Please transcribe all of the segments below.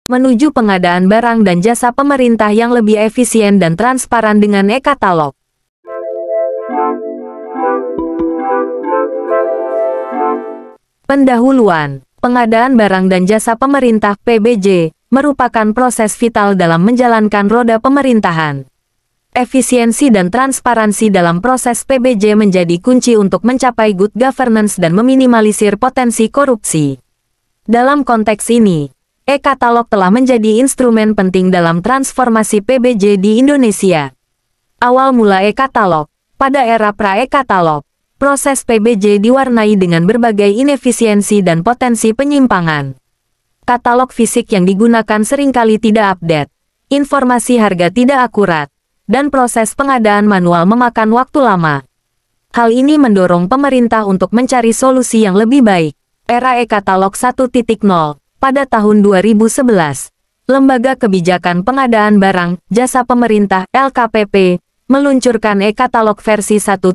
menuju pengadaan barang dan jasa pemerintah yang lebih efisien dan transparan dengan e-katalog. Pendahuluan, pengadaan barang dan jasa pemerintah (PBJ) merupakan proses vital dalam menjalankan roda pemerintahan. Efisiensi dan transparansi dalam proses PBJ menjadi kunci untuk mencapai good governance dan meminimalisir potensi korupsi. Dalam konteks ini, e-katalog telah menjadi instrumen penting dalam transformasi PBJ di Indonesia. Awal mula e-katalog, pada era pra-e-katalog, proses PBJ diwarnai dengan berbagai inefisiensi dan potensi penyimpangan. Katalog fisik yang digunakan seringkali tidak update, informasi harga tidak akurat, dan proses pengadaan manual memakan waktu lama. Hal ini mendorong pemerintah untuk mencari solusi yang lebih baik. Era e-katalog 1.0, pada tahun 2011, Lembaga Kebijakan Pengadaan Barang, Jasa Pemerintah (LKPP) meluncurkan e-katalog versi 1.0.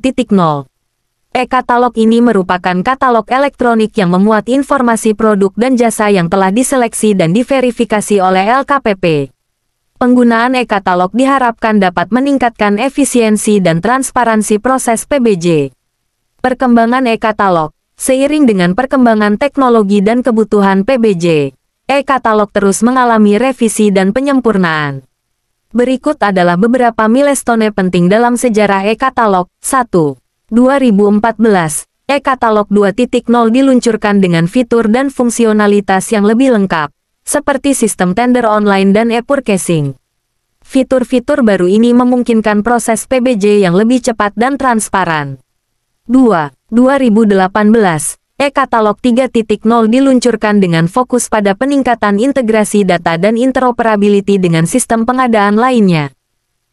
E-katalog ini merupakan katalog elektronik yang memuat informasi produk dan jasa yang telah diseleksi dan diverifikasi oleh LKPP. Penggunaan e-katalog diharapkan dapat meningkatkan efisiensi dan transparansi proses PBJ. Perkembangan e-katalog, seiring dengan perkembangan teknologi dan kebutuhan PBJ, e-katalog terus mengalami revisi dan penyempurnaan. Berikut adalah beberapa milestone penting dalam sejarah e-katalog. 1. 2014, e-katalog 2.0 diluncurkan dengan fitur dan fungsionalitas yang lebih lengkap, seperti sistem tender online dan e-purchasing. Fitur-fitur baru ini memungkinkan proses PBJ yang lebih cepat dan transparan. 2. 2018, e-katalog 3.0 diluncurkan dengan fokus pada peningkatan integrasi data dan interoperability dengan sistem pengadaan lainnya.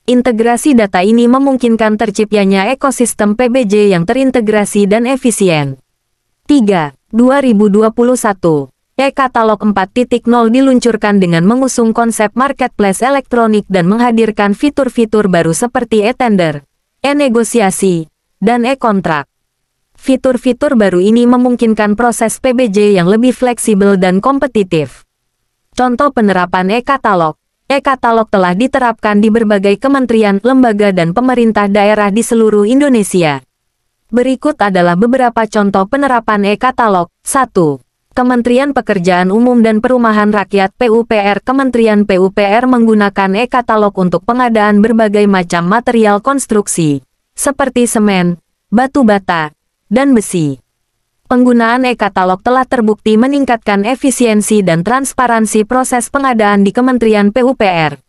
Integrasi data ini memungkinkan terciptanya ekosistem PBJ yang terintegrasi dan efisien. 3. 2021, e-katalog 4.0 diluncurkan dengan mengusung konsep marketplace elektronik dan menghadirkan fitur-fitur baru seperti e-tender, e-negosiasi, dan e-kontrak. Fitur-fitur baru ini memungkinkan proses PBJ yang lebih fleksibel dan kompetitif. Contoh penerapan e-katalog. E-katalog telah diterapkan di berbagai kementerian, lembaga dan pemerintah daerah di seluruh Indonesia. Berikut adalah beberapa contoh penerapan e-katalog. 1. Kementerian Pekerjaan Umum dan Perumahan Rakyat (PUPR). Kementerian PUPR menggunakan e-katalog untuk pengadaan berbagai macam material konstruksi, seperti semen, batu bata, dan besi. Penggunaan e-katalog telah terbukti meningkatkan efisiensi dan transparansi proses pengadaan di Kementerian PUPR.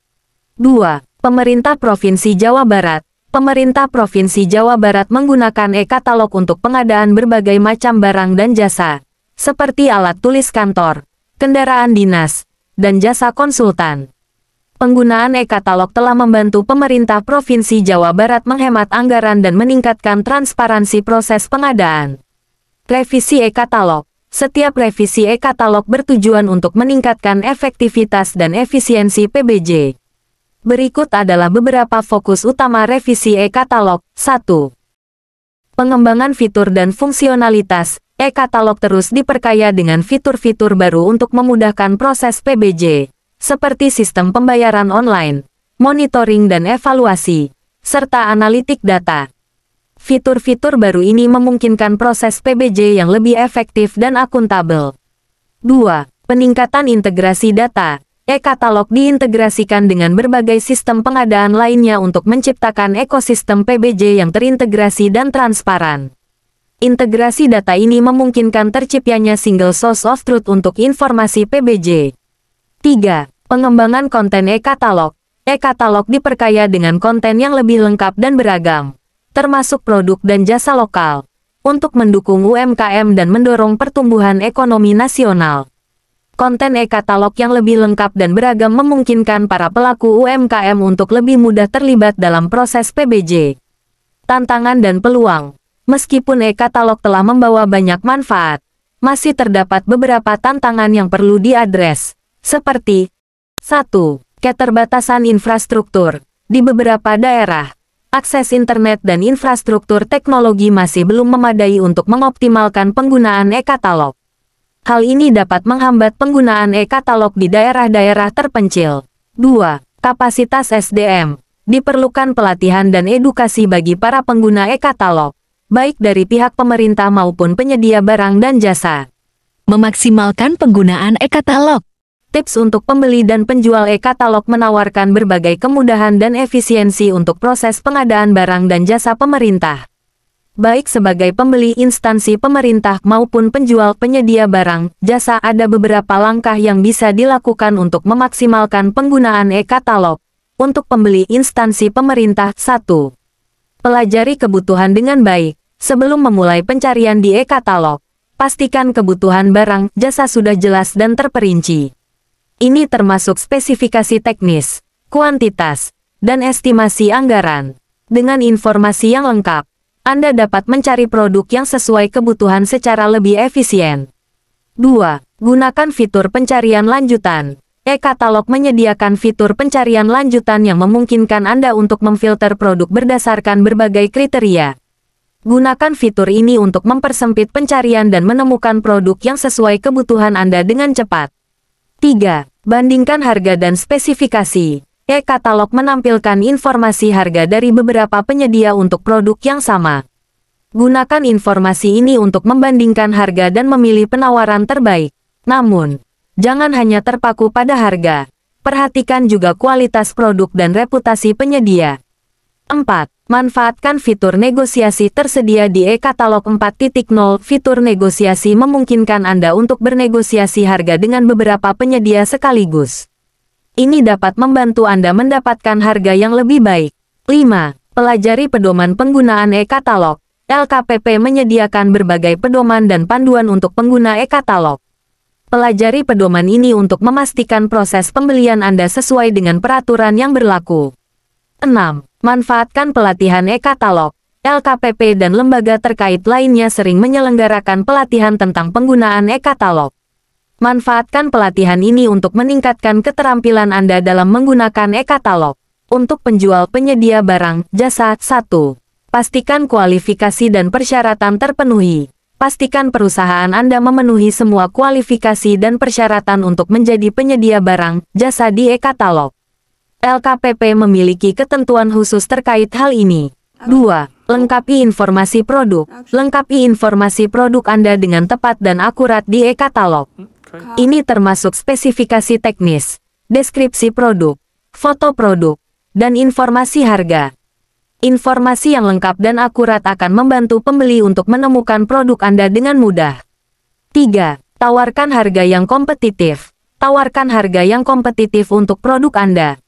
2. Pemerintah Provinsi Jawa Barat. Pemerintah Provinsi Jawa Barat menggunakan e-katalog untuk pengadaan berbagai macam barang dan jasa, seperti alat tulis kantor, kendaraan dinas, dan jasa konsultan. Penggunaan e-katalog telah membantu pemerintah Provinsi Jawa Barat menghemat anggaran dan meningkatkan transparansi proses pengadaan. Revisi e-katalog. Setiap revisi e-katalog bertujuan untuk meningkatkan efektivitas dan efisiensi PBJ. Berikut adalah beberapa fokus utama revisi e-katalog. 1. Pengembangan fitur dan fungsionalitas. E-katalog terus diperkaya dengan fitur-fitur baru untuk memudahkan proses PBJ, seperti sistem pembayaran online, monitoring dan evaluasi, serta analitik data. Fitur-fitur baru ini memungkinkan proses PBJ yang lebih efektif dan akuntabel. 2. Peningkatan integrasi data. E-katalog diintegrasikan dengan berbagai sistem pengadaan lainnya untuk menciptakan ekosistem PBJ yang terintegrasi dan transparan. Integrasi data ini memungkinkan terciptanya single source of truth untuk informasi PBJ. 3. Pengembangan konten e-katalog. E-katalog diperkaya dengan konten yang lebih lengkap dan beragam, termasuk produk dan jasa lokal, untuk mendukung UMKM dan mendorong pertumbuhan ekonomi nasional. Konten e-katalog yang lebih lengkap dan beragam memungkinkan para pelaku UMKM untuk lebih mudah terlibat dalam proses PBJ. Tantangan dan peluang. Meskipun e-katalog telah membawa banyak manfaat, masih terdapat beberapa tantangan yang perlu diadres, seperti 1. Keterbatasan infrastruktur. Di beberapa daerah, akses internet dan infrastruktur teknologi masih belum memadai untuk mengoptimalkan penggunaan e-katalog. Hal ini dapat menghambat penggunaan e-katalog di daerah-daerah terpencil. 2. Kapasitas SDM. Diperlukan pelatihan dan edukasi bagi para pengguna e-katalog, baik dari pihak pemerintah maupun penyedia barang dan jasa. Memaksimalkan penggunaan e-katalog. Tips untuk pembeli dan penjual e-katalog menawarkan berbagai kemudahan dan efisiensi untuk proses pengadaan barang dan jasa pemerintah. Baik sebagai pembeli instansi pemerintah maupun penjual penyedia barang, jasa, ada beberapa langkah yang bisa dilakukan untuk memaksimalkan penggunaan e-katalog. Untuk pembeli instansi pemerintah, 1. Pelajari kebutuhan dengan baik. Sebelum memulai pencarian di e-katalog, pastikan kebutuhan barang, jasa sudah jelas dan terperinci. Ini termasuk spesifikasi teknis, kuantitas, dan estimasi anggaran. Dengan informasi yang lengkap, Anda dapat mencari produk yang sesuai kebutuhan secara lebih efisien. 2. Gunakan fitur pencarian lanjutan. E-katalog menyediakan fitur pencarian lanjutan yang memungkinkan Anda untuk memfilter produk berdasarkan berbagai kriteria. Gunakan fitur ini untuk mempersempit pencarian dan menemukan produk yang sesuai kebutuhan Anda dengan cepat. 3. Bandingkan harga dan spesifikasi. E-katalog menampilkan informasi harga dari beberapa penyedia untuk produk yang sama. Gunakan informasi ini untuk membandingkan harga dan memilih penawaran terbaik. Namun, jangan hanya terpaku pada harga. Perhatikan juga kualitas produk dan reputasi penyedia. 4. Manfaatkan fitur negosiasi tersedia di e-katalog 4.0. Fitur negosiasi memungkinkan Anda untuk bernegosiasi harga dengan beberapa penyedia sekaligus. Ini dapat membantu Anda mendapatkan harga yang lebih baik. 5. Pelajari pedoman penggunaan e-katalog. LKPP menyediakan berbagai pedoman dan panduan untuk pengguna e-katalog. Pelajari pedoman ini untuk memastikan proses pembelian Anda sesuai dengan peraturan yang berlaku. 6. Manfaatkan pelatihan e-katalog. LKPP dan lembaga terkait lainnya sering menyelenggarakan pelatihan tentang penggunaan e-katalog. Manfaatkan pelatihan ini untuk meningkatkan keterampilan Anda dalam menggunakan e-katalog. Untuk penjual penyedia barang, jasa, 1. Pastikan kualifikasi dan persyaratan terpenuhi. Pastikan perusahaan Anda memenuhi semua kualifikasi dan persyaratan untuk menjadi penyedia barang, jasa di e-katalog. LKPP memiliki ketentuan khusus terkait hal ini. 2. Lengkapi informasi produk. Lengkapi informasi produk Anda dengan tepat dan akurat di e-katalog. Ini termasuk spesifikasi teknis, deskripsi produk, foto produk, dan informasi harga. Informasi yang lengkap dan akurat akan membantu pembeli untuk menemukan produk Anda dengan mudah. 3. Tawarkan harga yang kompetitif. Tawarkan harga yang kompetitif untuk produk Anda.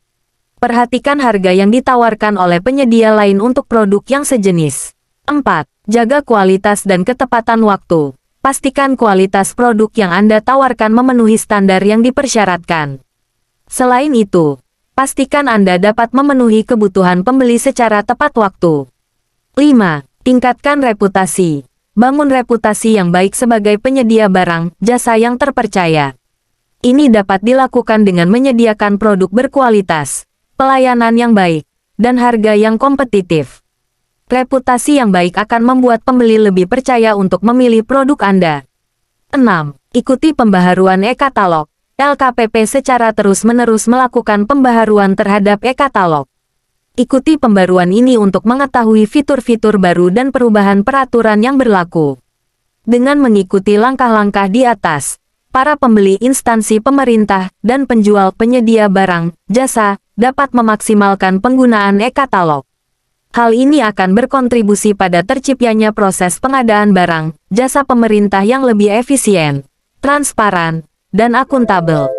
Perhatikan harga yang ditawarkan oleh penyedia lain untuk produk yang sejenis. 4. Jaga kualitas dan ketepatan waktu. Pastikan kualitas produk yang Anda tawarkan memenuhi standar yang dipersyaratkan. Selain itu, pastikan Anda dapat memenuhi kebutuhan pembeli secara tepat waktu. 5. Tingkatkan reputasi. Bangun reputasi yang baik sebagai penyedia barang, jasa yang terpercaya. Ini dapat dilakukan dengan menyediakan produk berkualitas, pelayanan yang baik, dan harga yang kompetitif. Reputasi yang baik akan membuat pembeli lebih percaya untuk memilih produk Anda. 6. Ikuti pembaharuan e-katalog. LKPP secara terus-menerus melakukan pembaharuan terhadap e-katalog. Ikuti pembaruan ini untuk mengetahui fitur-fitur baru dan perubahan peraturan yang berlaku. Dengan mengikuti langkah-langkah di atas, para pembeli instansi pemerintah dan penjual penyedia barang, jasa, dapat memaksimalkan penggunaan e-katalog. Hal ini akan berkontribusi pada terciptanya proses pengadaan barang, jasa pemerintah yang lebih efisien, transparan, dan akuntabel.